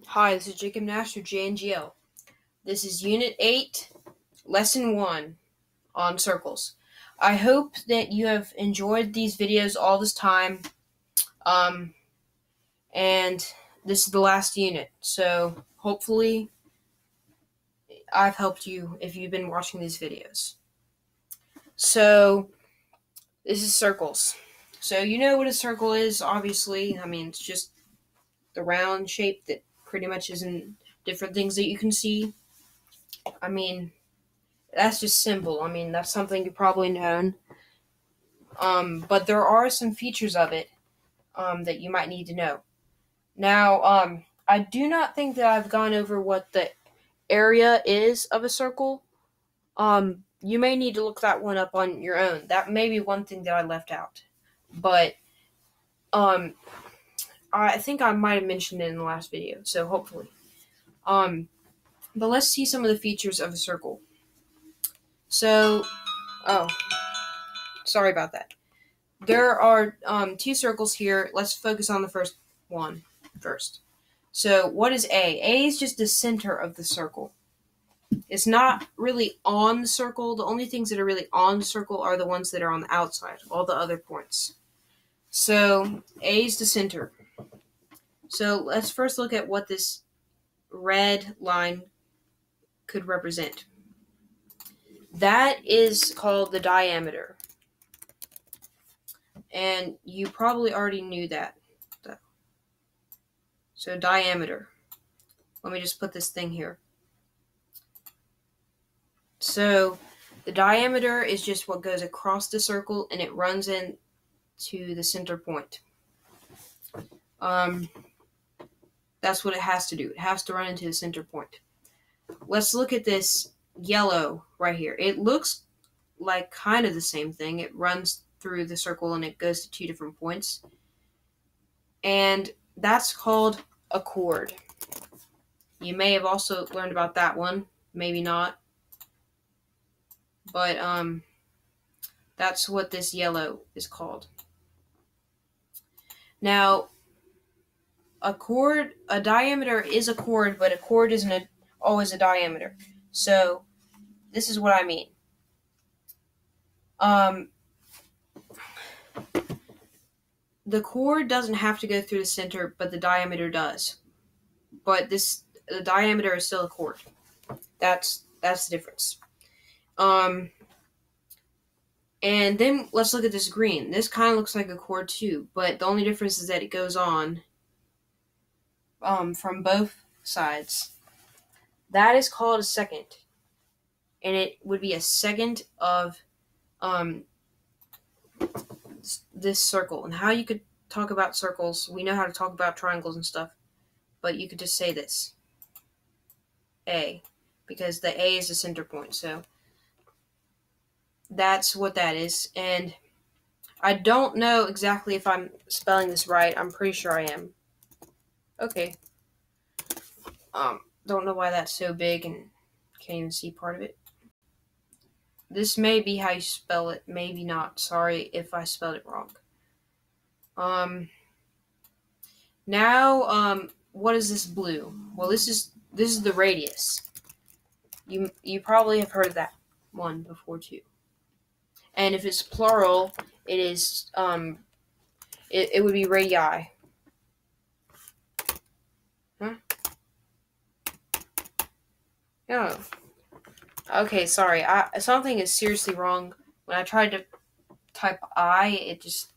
Hi, this is Jacob Nash with JNGL. This is Unit 8, Lesson 1 on circles. I hope that you have enjoyed these videos all this time, and this is the last unit, so hopefully I've helped you if you've been watching these videos. So, this is circles. So, you know what a circle is, obviously. I mean, it's just the round shape that pretty much is in different things that you can see. I mean, that's just simple. I mean, that's something you've probably known. But there are some features of it that you might need to know. Now, I do not think that I've gone over what the area is of a circle. You may need to look that one up on your own. That may be one thing that I left out. But I think I might have mentioned it in the last video, so hopefully. But let's see some of the features of a circle. So, sorry about that. There are two circles here. Let's focus on the first one first. So what is A? A is just the center of the circle. It's not really on the circle. The only things that are really on the circle are the ones that are on the outside, all the other points. So A is the center. So let's first look at what this red line could represent. That is called the diameter. And you probably already knew that. So diameter. Let me just put this thing here. So the diameter is just what goes across the circle and it runs in to the center point. That's what it has to do. It has to run into the center point. Let's look at this yellow right here. It looks like kind of the same thing. It runs through the circle and it goes to two different points. And that's called a chord. You may have also learned about that one, maybe not. But that's what this yellow is called. Now, a diameter is a chord, but a chord isn't always a diameter. So, this is what I mean. The chord doesn't have to go through the center, but the diameter does. But the diameter is still a chord. That's the difference. And then let's look at this green. This kind of looks like a chord too, but the only difference is that it goes on from both sides. That is called a second. And it would be a second of this circle. And how you could talk about circles, we know how to talk about triangles and stuff, but you could just say this. A. Because the A is the center point, so that's what that is. And I don't know exactly if I'm spelling this right. I'm pretty sure I am. Okay. Don't know why that's so big and can't even see part of it. This may be how you spell it, maybe not. Sorry if I spelled it wrong. Now, what is this blue? Well, this is the radius. You probably have heard that one before too. And if it's plural, it is it would be radii. Huh? No. Okay, sorry. Something is seriously wrong. When I tried to type I, it just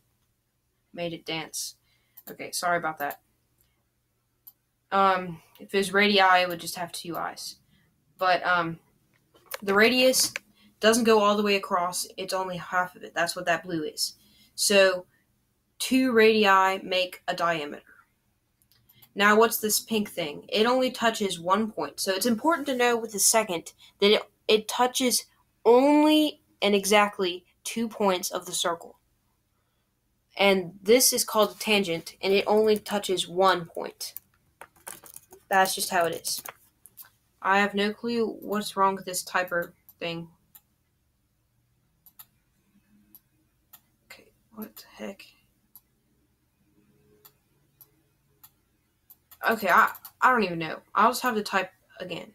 made it dance. Okay, sorry about that. If it was radii, it would just have two I's. But the radius doesn't go all the way across. It's only half of it. That's what that blue is. So, two radii make a diameter. Now, what's this pink thing? It only touches one point. So, it's important to know with the second that it touches only and exactly 2 points of the circle. And this is called a tangent, and it only touches 1 point. That's just how it is. I have no clue what's wrong with this typer thing. Okay, what the heck? Okay, I don't even know. I'll just have to type again.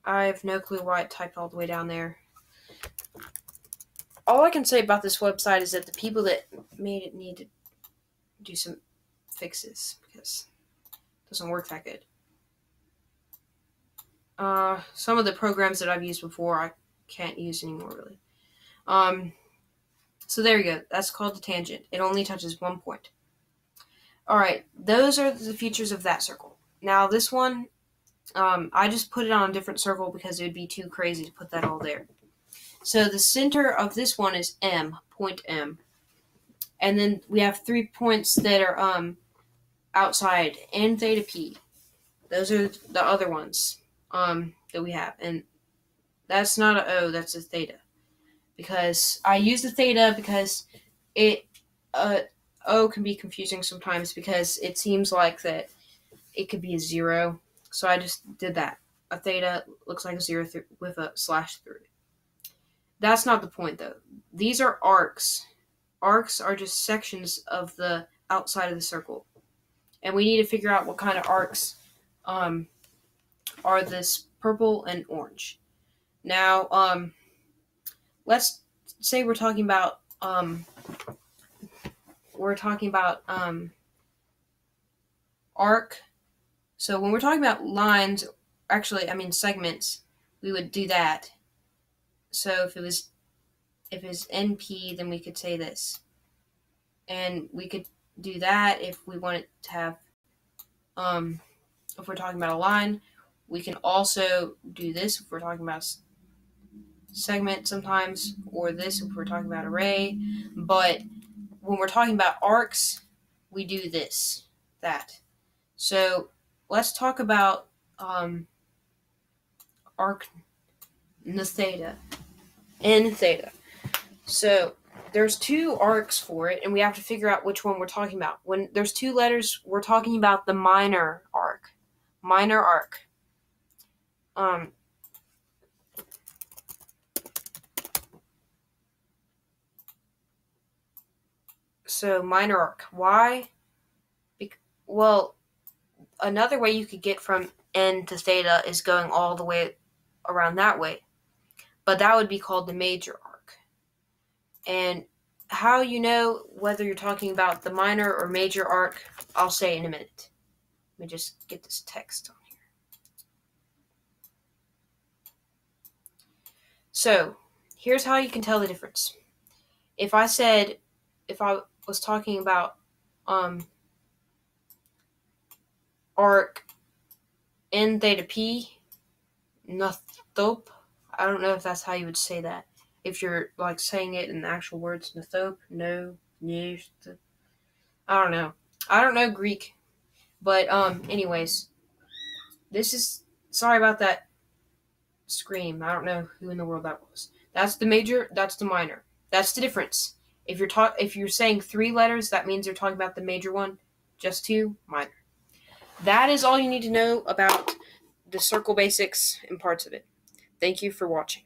I have no clue why it typed all the way down there. All I can say about this website is that the people that made it need to do some fixes because it doesn't work that good. Some of the programs that I've used before I can't use anymore really. So there you go. That's called the tangent. It only touches 1 point. Alright, those are the features of that circle. Now this one, I just put it on a different circle because it would be too crazy to put that all there. So the center of this one is M, point M. And then we have 3 points that are outside, N, theta, P. Those are the other ones that we have. And that's not an O, that's a theta. Because I use the theta because it O can be confusing sometimes because it seems like that it could be a 0. So I just did that. A theta looks like a 0 with a slash through it. That's not the point though. These are arcs. Arcs are just sections of the outside of the circle. And we need to figure out what kind of arcs are this purple and orange. Now, let's say we're talking about arc. So when we're talking about lines, actually, I mean segments, we would do that. So if it was NP, then we could say this. And we could do that if we wanted to have, if we're talking about a line. We can also do this if we're talking about segment sometimes, or this if we're talking about array. But when we're talking about arcs, we do that. So let's talk about arc theta. N theta. So there's 2 arcs for it, and we have to figure out which one we're talking about. When there's 2 letters, we're talking about the minor arc. Minor arc. So minor arc. Why? Well, another way you could get from N to theta is going all the way around that way. But that would be called the major arc. And how you know whether you're talking about the minor or major arc, I'll say in a minute. Let me just get this text on here. So, here's how you can tell the difference. If I was talking about arc N theta P, nothop. I don't know if that's how you would say that. If you're like saying it in the actual words, nothop, no, yes. I don't know. I don't know Greek. But anyways, sorry about that scream. I don't know who in the world that was. That's the major, that's the minor. That's the difference. If you're saying 3 letters, that means you're talking about the major one. Just 2, minor. That is all you need to know about the circle basics and parts of it. Thank you for watching.